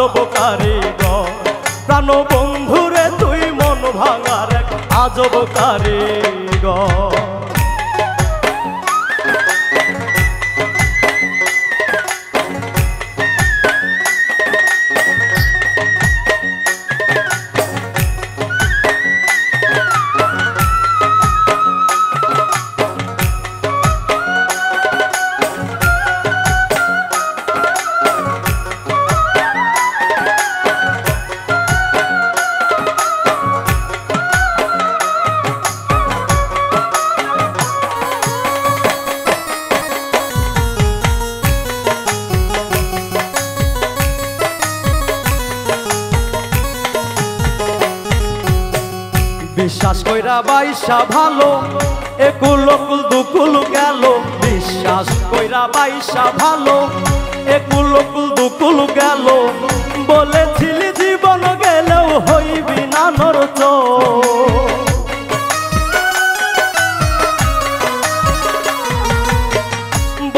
আজব কারিগর। প্রাণ বন্ধুরে তুই মন ভাঙার এক আজব কারিগর। বিশ্বাস কইরা বাইসা ভালো একুল অকুল দুকুল গেল। বিশ্বাস কইরা বাইসা ভালো একুল অকুল দুকুল গেল। বলেছিলি জীবন গেলেও হইবি না নড়চড়।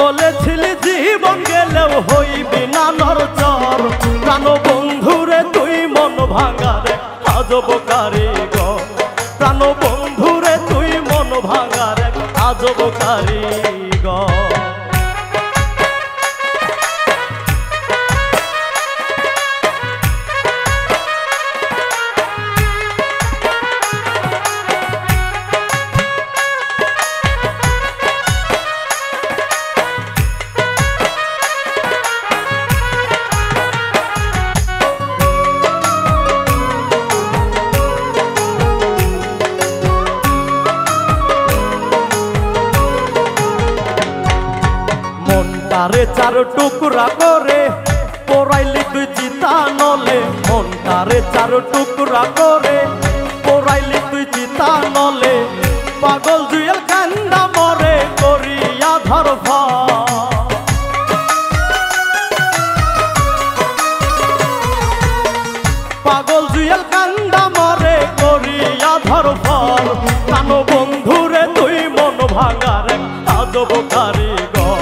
বলেছিলি জীবন গেলেও হইবি না নড়চড়। প্রাণ বন্ধুরে তুই মন ভাঙারে আজব কারিগর। প্রাণ বন্ধুরে তুই মন ভাঙার এক আজব কারিগর। মনটারে চার টুকরা করে পোড়াইলি তুই চিতা নলে। মনটারে চার টুকরা করে পোড়াইলি তুই চিতা নলে। পাগল জুয়েল কান্দা মরে করিয়া ধরফা। পাগল জুয়েল কান্দা মরে করিয়া ধরফল। প্রাণ বন্ধুরে তুই মন ভাঙার এক আজব কারিগর।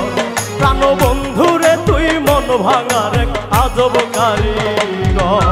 প্রাণ বন্ধুরে তুই মন ভাঙার এক আজব কারিগর।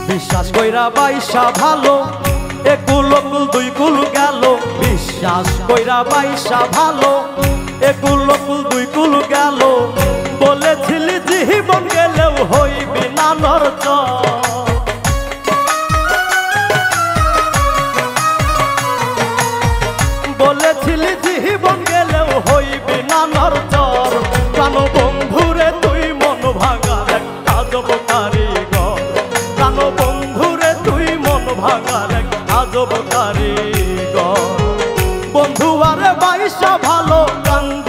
বিশ্বাস কইরা বাইসা ভালো একুল অকুল দুই কুল গেল। বিশ্বাস কইরা বাইসা ভালো একুল অকুল দুই কুল গেল। বলেছিলি জীবন গেলেও হইবি না নড়চড়। বলেছিলি জীবন গেলেও হইবি না নড়চড়। প্রাণ বন্ধুরে তুই মন ভাঙার এক আজব কারিগর। প্রাণ বন্ধুরে তুই মন ভাঙার এক আজব কারিগর। বন্ধু আরে বাইসা ভালো কান্দ